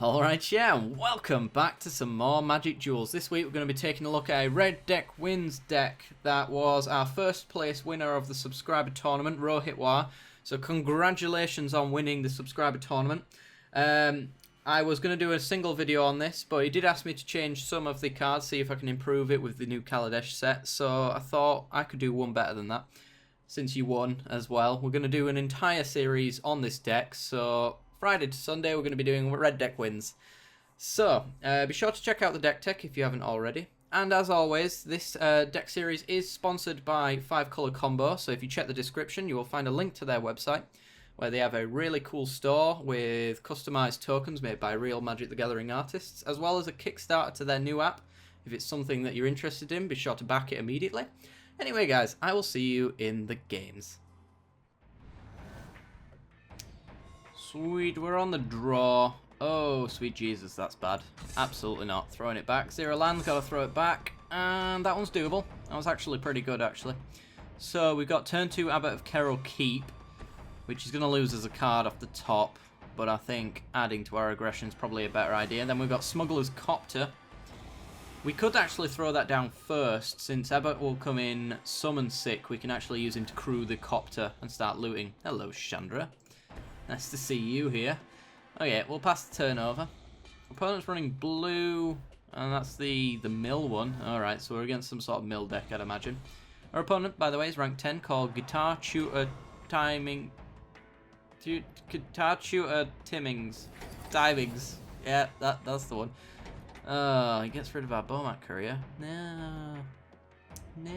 Alright, yeah, and welcome back to some more Magic Duels. This week we're going to be taking a look at a Red Deck Wins deck that was our first place winner of the subscriber tournament, Rohitwar. So congratulations on winning the subscriber tournament. I was going to do a single video on this, but he did ask me to change some of the cards, see if I can improve it with the new Kaladesh set. So I thought I could do one better than that, since you won as well. We're going to do an entire series on this deck, so Friday to Sunday we're going to be doing Red Deck Wins. So, be sure to check out the deck tech if you haven't already. And as always, this deck series is sponsored by 5 Color Combo, so if you check the description you will find a link to their website, where they have a really cool store with customized tokens made by real Magic the Gathering artists, as well as a Kickstarter to their new app. If it's something that you're interested in, be sure to back it immediately. Anyway guys, I will see you in the games. Sweet, we're on the draw. Oh, sweet Jesus, that's bad. Absolutely not. Throwing it back. 0 land, gotta throw it back. And that one's doable. That was actually pretty good, actually. So, we've got turn 2 Abbot of Kero Keep, which is going to lose as a card off the top, but I think adding to our aggression is probably a better idea. Then we've got Smuggler's Copter. We could actually throw that down first, since Abbot will come in summon sick. We can actually use him to crew the Copter and start looting. Hello, Chandra. Nice to see you here. Okay, we'll pass the turn over. Opponent's running blue, and that's the mill one. Alright, so we're against some sort of mill deck, I'd imagine. Our opponent, by the way, is rank 10, called Guitar Tutor Timing... Guitar Tutor Timmings. Divings. Yeah, that's the one. Oh, he gets rid of our Bomat Courier. No. No,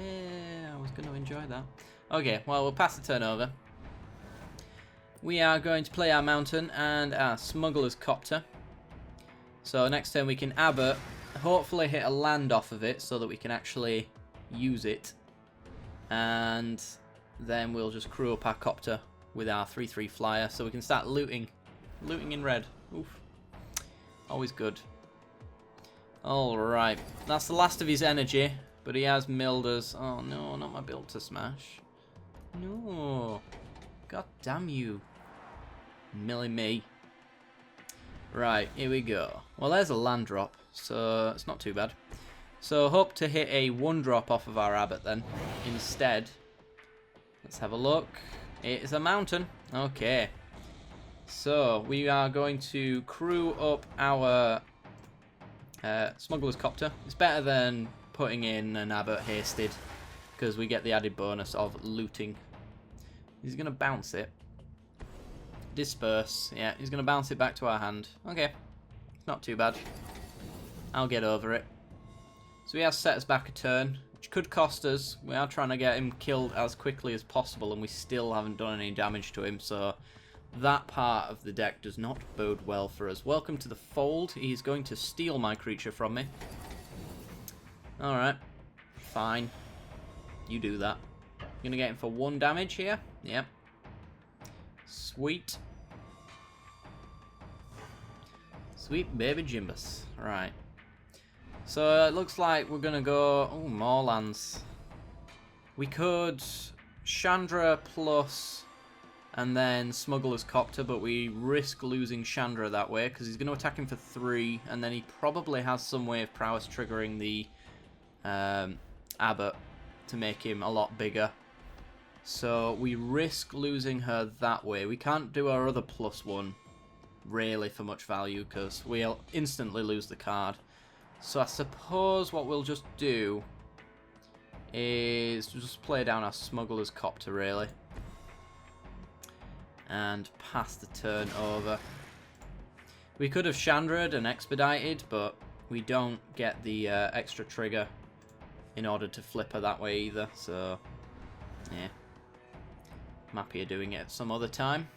I was going to enjoy that. Okay, well, we'll pass the turn over. We are going to play our Mountain and our Smuggler's Copter. So next turn we can Abbot, hopefully hit a land off of it so that we can actually use it. And then we'll just crew up our Copter with our 3/3 flyer so we can start looting. Looting in red. Oof. Always good. Alright, that's the last of his energy, but he has milled us. Oh no, not my build to smash. No. God damn you. Milling me. Right, here we go. Well, there's a land drop, so it's not too bad. So hope to hit a 1-drop off of our Abbot then. Instead, let's have a look. It is a Mountain. Okay. So we are going to crew up our Smuggler's Copter. It's better than putting in an Abbot hasted, because we get the added bonus of looting. He's going to bounce it. Disperse. Yeah, he's going to bounce it back to our hand. Okay. Not too bad. I'll get over it. So he has set us back a turn, which could cost us. We are trying to get him killed as quickly as possible, and we still haven't done any damage to him, so that part of the deck does not bode well for us. Welcome to the fold. He's going to steal my creature from me. Alright. Fine. You do that. Going to get him for 1 damage here. Yep. Sweet. Sweet baby Jimbus. Right. So it looks like we're going to go... Oh, more lands. We could Chandra plus and then Smuggler's Copter, but we risk losing Chandra that way because he's going to attack him for 3, and then he probably has some way of prowess triggering the Abbot to make him a lot bigger. So we risk losing her that way. We can't do our other +1 really for much value because we'll instantly lose the card. So I suppose what we'll just do is just play down our Smuggler's Copter really. And pass the turn over. We could have Chandra'd and expedited, but we don't get the extra trigger in order to flip her that way either. So, yeah. I'm happier doing it at some other time.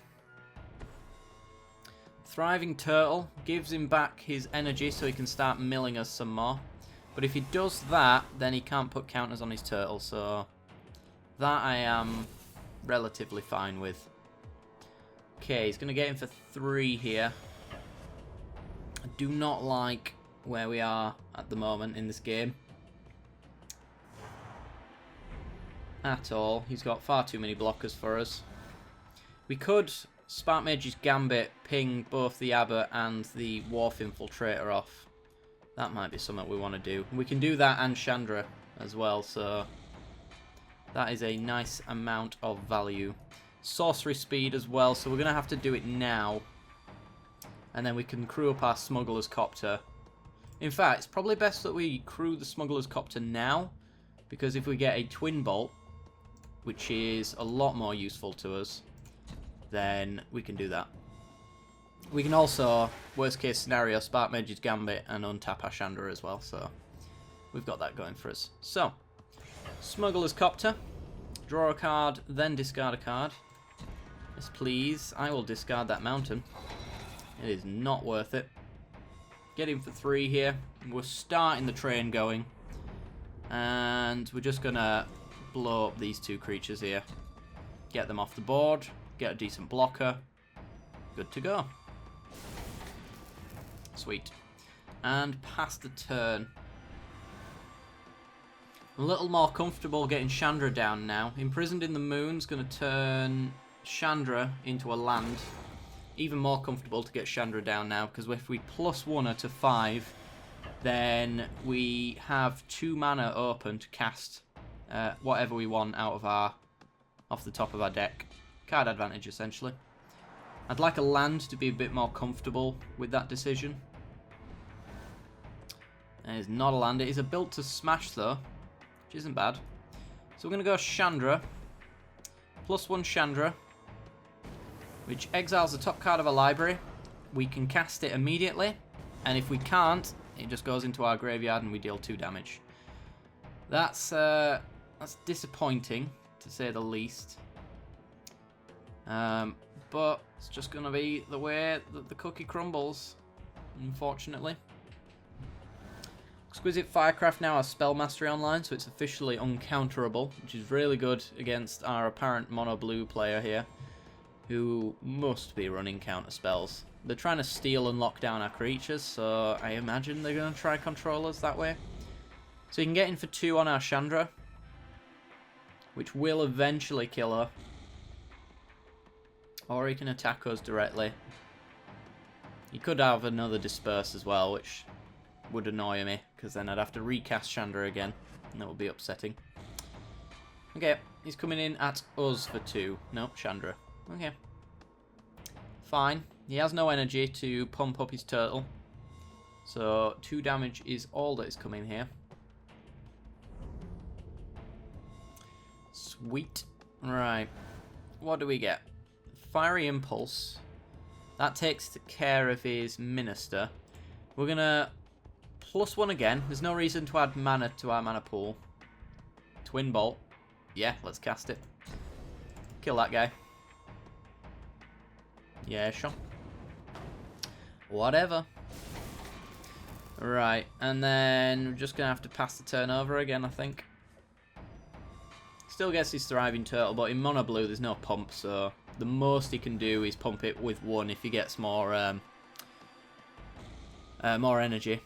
Thriving Turtle gives him back his energy so he can start milling us some more. But if he does that, then he can't put counters on his turtle, so that I am relatively fine with. Okay, he's going to get him for 3 here. I do not like where we are at the moment in this game. At all. He's got far too many blockers for us. We could Spark Mage's Gambit ping both the Abbot and the Wharf Infiltrator off. That might be something we want to do. We can do that and Chandra as well, so that is a nice amount of value. Sorcery speed as well, so we're going to have to do it now. And then we can crew up our Smuggler's Copter. In fact, it's probably best that we crew the Smuggler's Copter now, because if we get a Twin Bolt, which is a lot more useful to us, then we can do that. We can also, worst case scenario, Spark Mage's Gambit and untap our Chandra as well, so we've got that going for us. So, Smuggler's Copter. Draw a card, then discard a card. Yes, please. I will discard that mountain. It is not worth it. Get him for 3 here. We're starting the train going. And we're just going to blow up these 2 creatures here. Get them off the board. Get a decent blocker. Good to go. Sweet. And pass the turn. A little more comfortable getting Chandra down now. Imprisoned in the Moon's going to turn Chandra into a land. Even more comfortable to get Chandra down now, because if we +1 her to 5, then we have 2 mana open to cast whatever we want off the top of our deck. Card advantage, essentially. I'd like a land to be a bit more comfortable with that decision. It is not a land. It is a built to smash, though, which isn't bad. So we're going to go Chandra. +1 Chandra, which exiles the top card of a library. We can cast it immediately, and if we can't, it just goes into our graveyard and we deal 2 damage. That's disappointing, to say the least. But it's just going to be the way that the cookie crumbles, unfortunately. Exquisite Firecraft now has Spell Mastery online, so it's officially uncounterable, which is really good against our apparent mono-blue player here, who must be running counter spells. They're trying to steal and lock down our creatures, so I imagine they're going to try control us that way. So you can get in for 2 on our Chandra, which will eventually kill her. Or he can attack us directly. He could have another Disperse as well, which would annoy me, because then I'd have to recast Chandra again, and that would be upsetting. Okay, he's coming in at us for 2. No, Chandra. Okay. Fine. He has no energy to pump up his turtle. So 2 damage is all that is coming here. Sweet. Right. What do we get? Fiery Impulse. That takes care of his Minister. We're going to +1 again. There's no reason to add mana to our mana pool. Twin Bolt. Yeah, let's cast it. Kill that guy. Yeah, sure. Whatever. Right, and then we're just going to have to pass the turn over again, I think. Still gets his Thriving Turtle, but in Mono Blue there's no pump, so the most he can do is pump it with 1 if he gets more energy.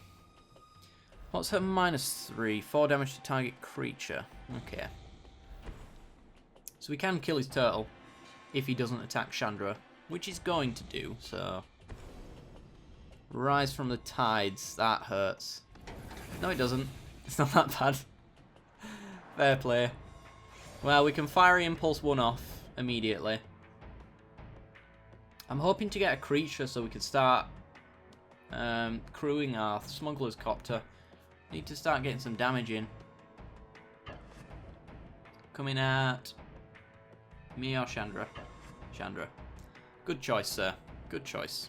What's her -3? 4 damage to target creature. Okay. So we can kill his turtle if he doesn't attack Chandra, which he's going to do, so... Rise from the Tides. That hurts. No, it doesn't. It's not that bad. Fair play. Well, we can Fiery Impulse 1 off immediately. I'm hoping to get a creature so we can start crewing our Smuggler's Copter. Need to start getting some damage in. Coming at me or Chandra? Chandra. Good choice, sir. Good choice.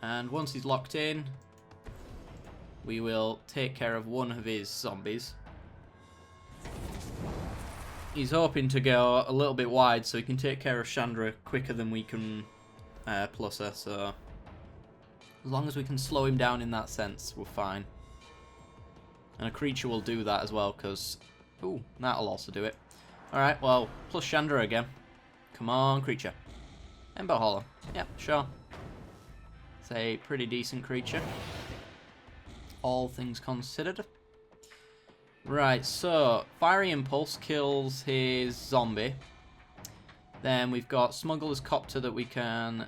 And once he's locked in, we will take care of 1 of his zombies. He's hoping to go a little bit wide so he can take care of Chandra quicker than we can plus her, so as long as we can slow him down in that sense, we're fine. And a creature will do that as well, because... Ooh, that'll also do it. Alright, well, plus Chandra again. Come on, creature. Ember Hollow. Yep, sure. It's a pretty decent creature, all things considered. Right, so Fiery Impulse kills his zombie. Then we've got Smuggler's Copter that we can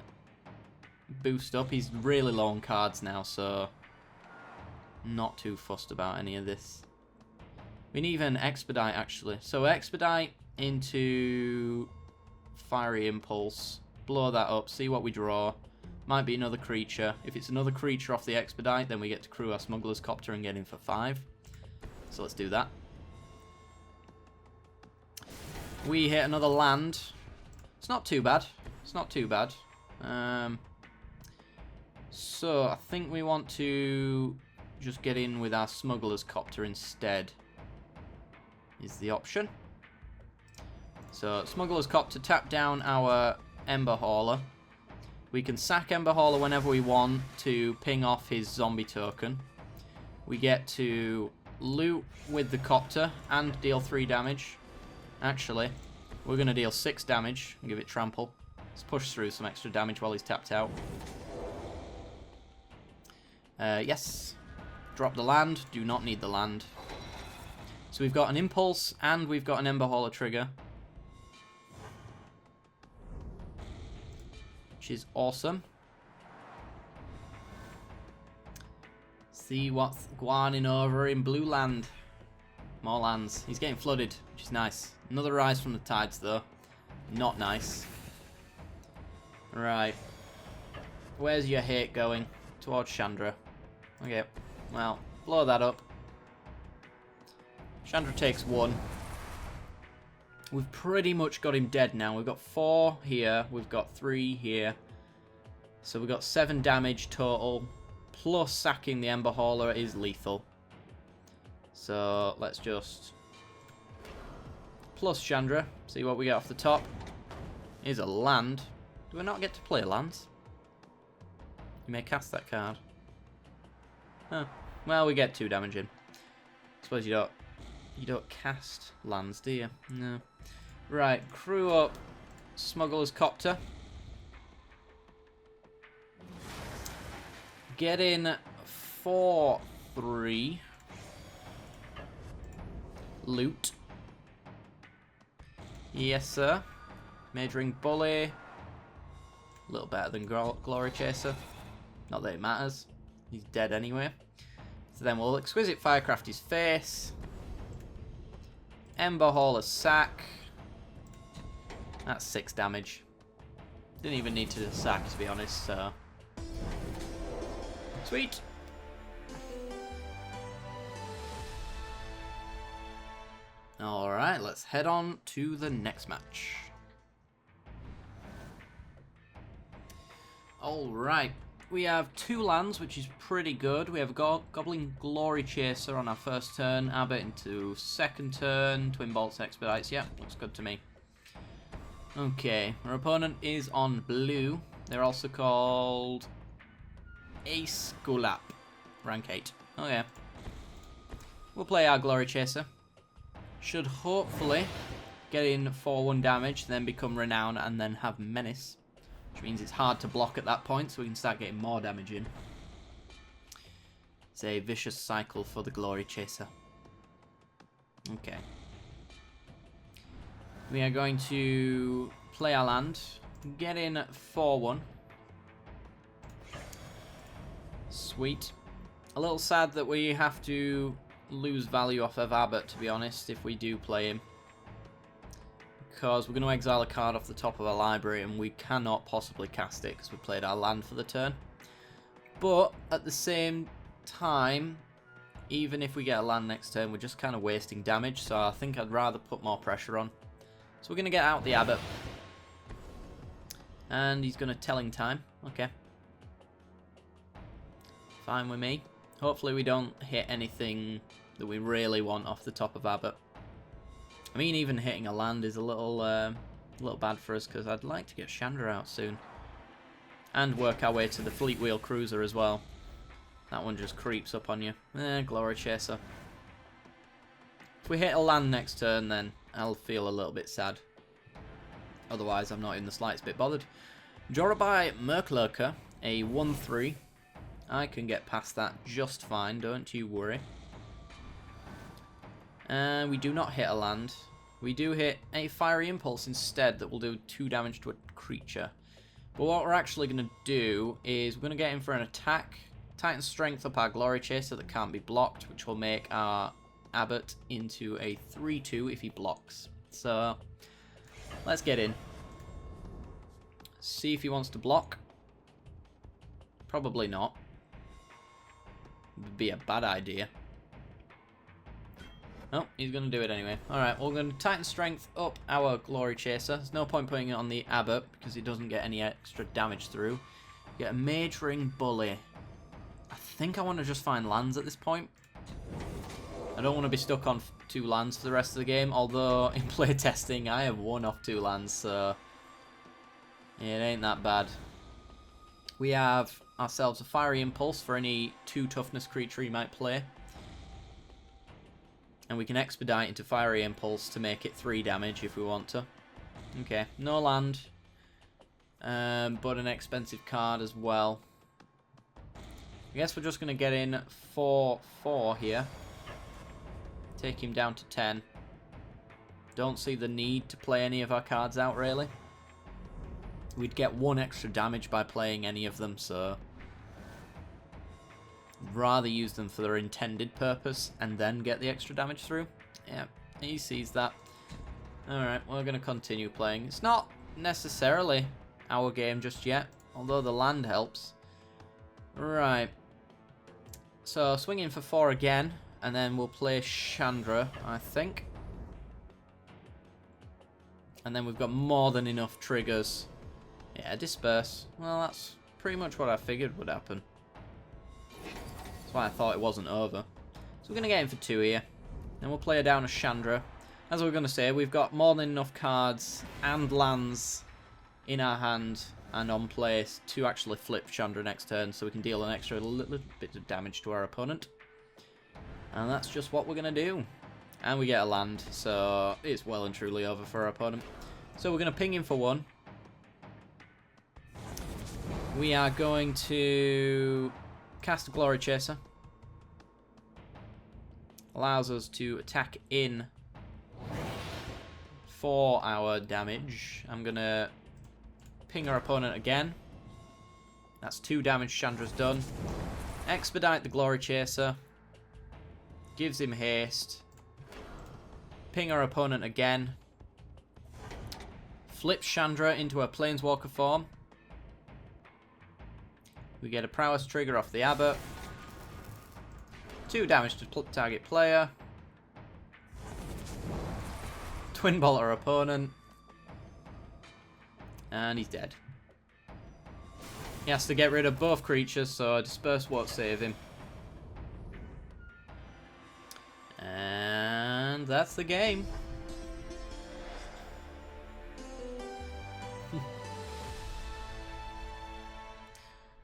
boost up. He's really low on cards now, so not too fussed about any of this. We need even Expedite, actually. So Expedite into Fiery Impulse. Blow that up, see what we draw. Might be another creature. If it's another creature off the Expedite, then we get to crew our Smuggler's Copter and get in for 5. So let's do that. We hit another land. It's not too bad. It's not too bad. So I think we want to just get in with our Smuggler's Copter instead. Is the option. So Smuggler's Copter, tap down our Ember Hauler. We can sack Ember Hauler whenever we want to ping off his zombie token. We get to loot with the Copter and deal 3 damage. Actually, we're going to deal 6 damage and give it trample. Let's push through some extra damage while he's tapped out. Yes. Drop the land. Do not need the land. So we've got an Impulse and we've got an Ember Hauler trigger. Which is awesome. See what's going over in blue land. More lands. He's getting flooded, which is nice. Another Rise from the Tides, though. Not nice. Right. Where's your hate going? Towards Chandra. Okay. Well, blow that up. Chandra takes 1. We've pretty much got him dead now. We've got 4 here. We've got 3 here. So we've got 7 damage total. Plus sacking the Ember Hauler is lethal. So let's just plus Chandra. See what we get off the top. Here's a land. Do we not get to play lands? You may cast that card. Oh, well, we get 2 damage in. Suppose you don't cast lands, do you? No. Right, crew up Smuggler's Copter. Get in 4-3. Loot. Yes, sir. Majoring Bully. A little better than Glory Chaser. Not that it matters. He's dead anyway. So then we'll Exquisite Firecraft his face. Ember Hauler sack. That's 6 damage. Didn't even need to sack, to be honest, so. Sweet. Alright, let's head on to the next match. Alright, we have 2 lands, which is pretty good. We have Goblin Glory Chaser on our first turn, Abbot into second turn, Twin Bolts Expedites. Yeah, looks good to me. Okay, our opponent is on blue. They're also called Ace Gulap. Rank 8. Okay. We'll play our Glory Chaser. Should hopefully get in 4-1 damage, then become Renown, and then have Menace. Which means it's hard to block at that point, so we can start getting more damage in. It's a vicious cycle for the Glory Chaser. Okay. We are going to play our land. Get in 4-1. Sweet. A little sad that we have to lose value off of Abbott, to be honest, if we do play him. Because we're going to exile a card off the top of our library and we cannot possibly cast it because we played our land for the turn. But at the same time, even if we get a land next turn, we're just kind of wasting damage, so I think I'd rather put more pressure on. So we're going to get out the Abbott. And he's going to Telling Time. Okay. Fine with me. Hopefully we don't hit anything that we really want off the top of Abbott. I mean, even hitting a land is a little bad for us because I'd like to get Chandra out soon. And work our way to the Fleet Wheel Cruiser as well. That one just creeps up on you. Glory Chaser. If we hit a land next turn, then I'll feel a little bit sad. Otherwise, I'm not in the slightest bit bothered. Jorabai Merklurker, a 1-3. I can get past that just fine, don't you worry. We do not hit a land. we do hit a Fiery Impulse instead that will do 2 damage to a creature. But what we're actually going to do is we're going to get in for an attack. Titan Strength up our Glory Chaser that can't be blocked, which will make our Abbot into a 3-2 if he blocks. So, let's get in. See if he wants to block. Probably not. Would be a bad idea. Oh, he's going to do it anyway. Alright, well, we're going to Titan Strength up our Glory Chaser. There's no point putting it on the Abbot because he doesn't get any extra damage through. Get a Mage Ring Bully. I think I want to just find lands at this point. I don't want to be stuck on 2 lands for the rest of the game, although in playtesting I have 1 off 2 lands, so it ain't that bad. We have ourselves a Fiery Impulse for any 2 toughness creature he might play. And we can expedite into Fiery Impulse to make it 3 damage if we want to. Okay, no land. But an expensive card as well. I guess we're just going to get in 4/4 here. Take him down to 10. Don't see the need to play any of our cards out, really. We'd get 1 extra damage by playing any of them, so I'd rather use them for their intended purpose and then get the extra damage through. Yeah, he sees that. Alright, we're going to continue playing. It's not necessarily our game just yet, although the land helps. Right. So, swinging for 4 again, and then we'll play Chandra, I think. And then we've got more than enough triggers. Yeah, Disperse. Well, that's pretty much what I figured would happen. That's why I thought it wasn't over. So we're going to get in for 2 here. Then we'll play her down as Chandra. As we were going to say, we've got more than enough cards and lands in our hand and on place to actually flip Chandra next turn, so we can deal an extra little bit of damage to our opponent. And that's just what we're going to do. And we get a land, so it's well and truly over for our opponent. So we're going to ping him for 1. We are going to cast a Glory Chaser. Allows us to attack in for our damage. I'm going to ping our opponent again. That's 2 damage Chandra's done. Expedite the Glory Chaser. Gives him haste. Ping our opponent again. Flips Chandra into a Planeswalker form. We get a Prowess trigger off the Abbot. 2 damage to target player. Twin Bolt our opponent. And he's dead. He has to get rid of both creatures, so Disperse won't save him. And that's the game.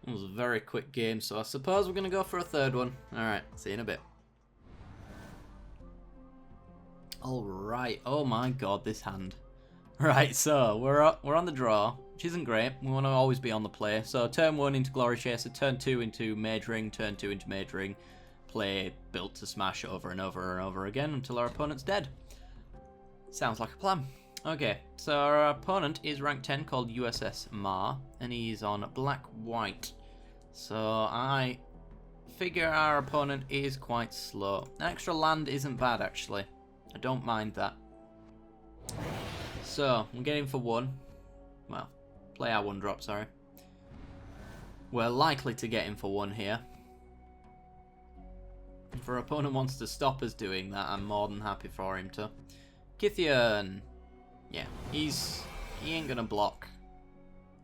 It was a very quick game, so I suppose we're going to go for a 3rd one. Alright, see you in a bit. Alright, oh my god, this hand. Right, so we're on the draw, which isn't great. We want to always be on the play. So turn 1 into Glory Chaser, turn 2 into Mage Ring, turn 2 into Mage Ring. Play Built to Smash over and over and over again until our opponent's dead. Sounds like a plan. Okay, so our opponent is rank 10 called USS Ma, and he's on black-white. So I figure our opponent is quite slow. An extra land isn't bad, actually. I don't mind that. So, we're getting for 1. Well, play our 1-drop, sorry. We're likely to get him for 1 here. If our opponent wants to stop us doing that, I'm more than happy for him to. Kithian. Yeah, he ain't gonna block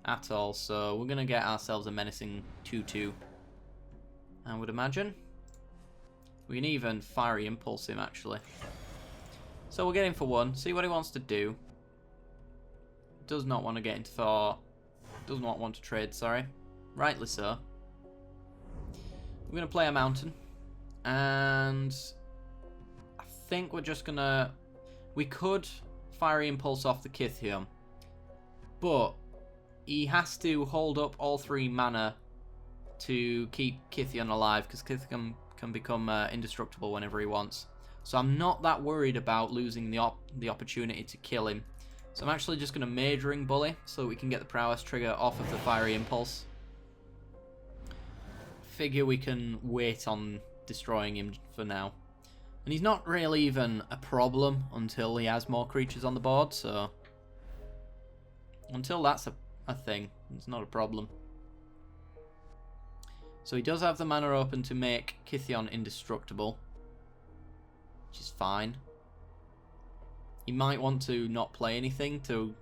at all, so we're gonna get ourselves a menacing 2/2. I would imagine. We can even Fiery Impulse him, actually. So we'll get him for 1, see what he wants to do. Does not want to get into Thor. Does not want to trade, sorry. Rightly so. We're gonna play a mountain. And I think we're just gonna... We could Fiery Impulse off the Kithium, but he has to hold up all 3 mana to keep Kithian alive, because Kithian can become indestructible whenever he wants. So I'm not that worried about losing the opportunity to kill him. So I'm actually just going to Mage Ring Bully so we can get the prowess trigger off of the Fiery Impulse. Figure we can wait on destroying him for now. And he's not really even a problem until he has more creatures on the board, so until that's a thing, it's not a problem. So he does have the mana open to make Kithion indestructible, which is fine. He might want to not play anything to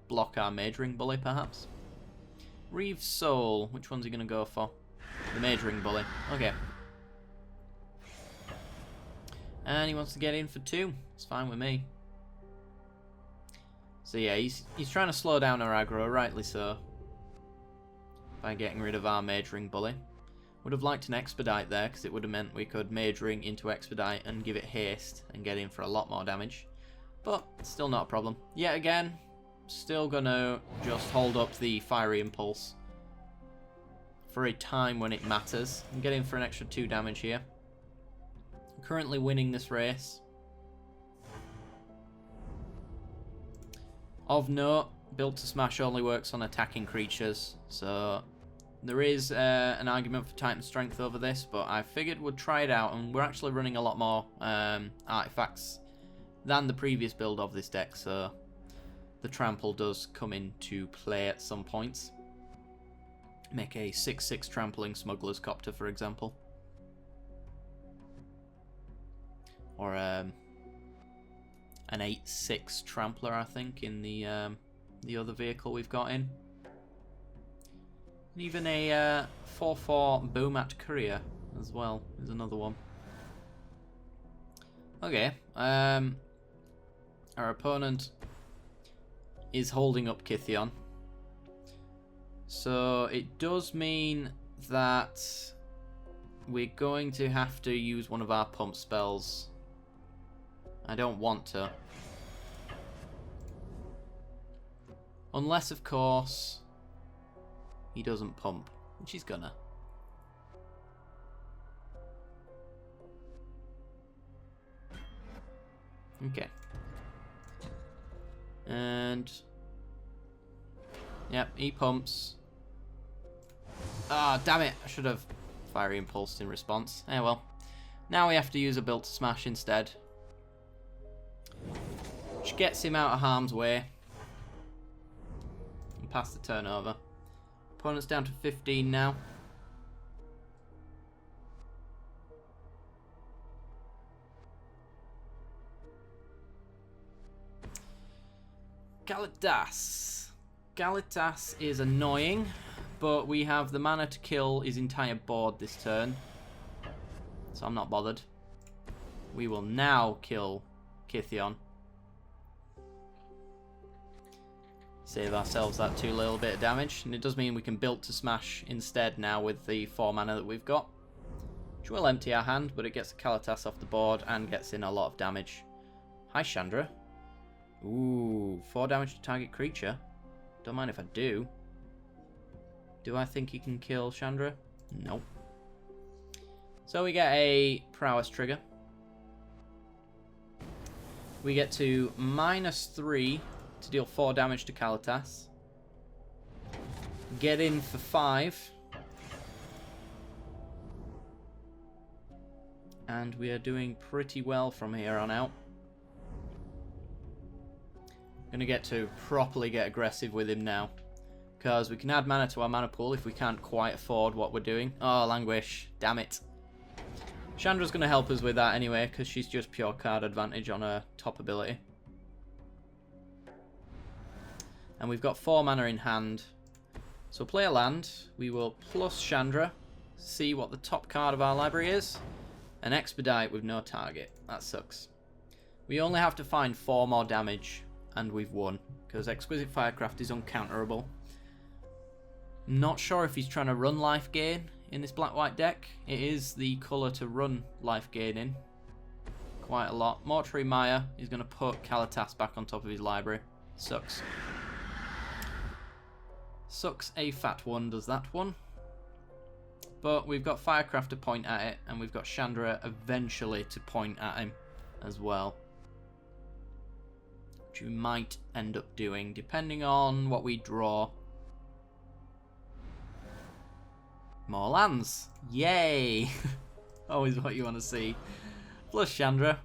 block our Mage Ring Bully, perhaps. Reeve Soul, which one's he going to go for? The Mage Ring Bully. Okay. And he wants to get in for 2. It's fine with me. So yeah, he's trying to slow down our aggro, rightly so, by getting rid of our Mage Ring Bully. Would have liked an Expedite there, because it would have meant we could Mage Ring into Expedite and give it haste and get in for a lot more damage. But still not a problem. Yet again, still gonna just hold up the Fiery Impulse for a time when it matters and get in for an extra 2 damage here. I'm currently winning this race. Of note, Built to Smash only works on attacking creatures, so there is an argument for Titan Strength over this, but I figured we'd try it out, and we're actually running a lot more artifacts than the previous build of this deck, so the Trample does come into play at some points. Make a 6/6 Trampling Smuggler's Copter, for example. Or an 8/6 Trampler, I think, in the other vehicle we've got in. And even a 4/4 Boomat Courier as well is another one. Okay, our opponent is holding up Kithion. So it does mean that we're going to have to use one of our pump spells. I don't want to. Unless, of course, he doesn't pump, which he's gonna. Okay. And yep, he pumps. Ah, damn it! I should have Fiery Impulsed in response. Eh well. Now we have to use a Built to Smash instead, which gets him out of harm's way and past the turnover. Opponent's down to 15 now. Galitas. Galitas is annoying, but we have the mana to kill his entire board this turn, so I'm not bothered. We will now kill Kithion. Save ourselves that 2 little bit of damage, and it does mean we can Built to Smash instead now with the 4 mana that we've got, which will empty our hand, but it gets the Kalitas off the board and gets in a lot of damage. Hi, Chandra. Ooh, 4 damage to target creature. Don't mind if I do. Do I think he can kill Chandra? Nope. So we get a prowess trigger. We get to -3 to deal 4 damage to Kalitas. Get in for 5. And we are doing pretty well from here on out. Gonna get to properly get aggressive with him now, because we can add mana to our mana pool if we can't quite afford what we're doing. Oh, Languish, damn it. Chandra's gonna help us with that anyway, because she's just pure card advantage on her top ability. And we've got 4 mana in hand, so play a land. We will plus Chandra, see what the top card of our library is, and Expedite with no target. That sucks. We only have to find 4 more damage, and we've won, because Exquisite Firecraft is uncounterable. Not sure if he's trying to run life gain in this black-white deck. It is the colour to run life gain in quite a lot. Mortuary Mire is going to put Kalitas back on top of his library. Sucks. Sucks a fat one, does that one. but we've got Firecraft to point at it, and we've got Chandra eventually to point at him as well. Which we might end up doing, depending on what we draw. More lands. Yay! Always what you want to see. Plus Chandra.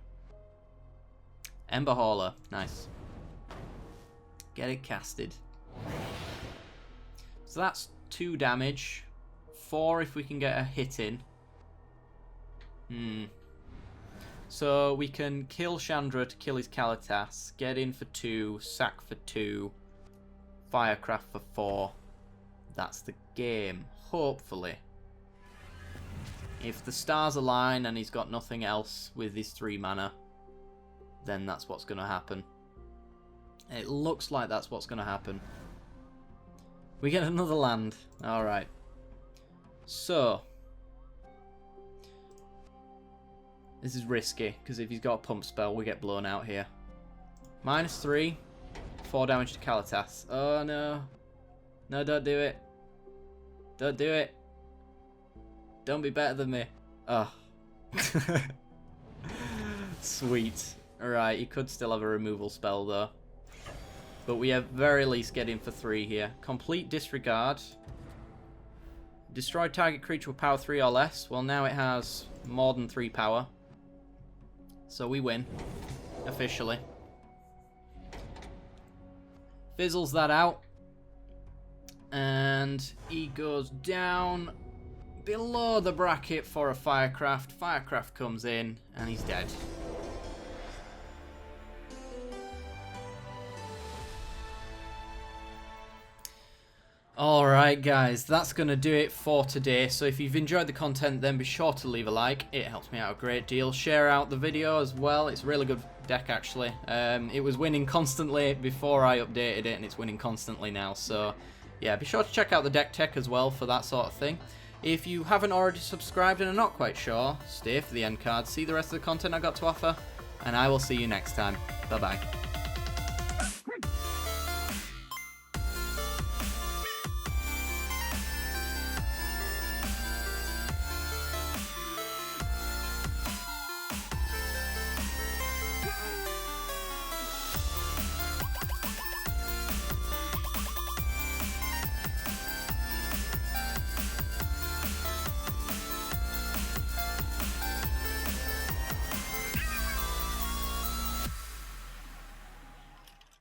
Ember Hauler. Nice. Get it casted. So that's 2 damage. 4 if we can get a hit in. So we can kill Chandra to kill his Kalitas. Get in for 2. Sack for 2. Firecraft for 4. That's the game. Hopefully. If the stars align and he's got nothing else with his 3 mana, then that's what's going to happen. It looks like that's what's going to happen. We get another land. Alright. So. This is risky, because if he's got a pump spell, we get blown out here. -3. 4 damage to Kalitas. Oh no. No, don't do it. Don't do it. Don't be better than me. Oh. Sweet. Alright, he could still have a removal spell though. But we at very least get in for 3 here. Complete disregard. Destroy target creature with power 3 or less. Well, now it has more than 3 power. So we win. Officially. Fizzles that out. And he goes down below the bracket for a Firecraft. Firecraft comes in and he's dead. Alright guys, that's going to do it for today. So if you've enjoyed the content, then be sure to leave a like. It helps me out a great deal. Share out the video as well. It's a really good deck actually. It was winning constantly before I updated it, and it's winning constantly now. So yeah, be sure to check out the deck tech as well for that sort of thing. If you haven't already subscribed and are not quite sure, stay for the end card, see the rest of the content I got to offer, and I will see you next time. Bye bye.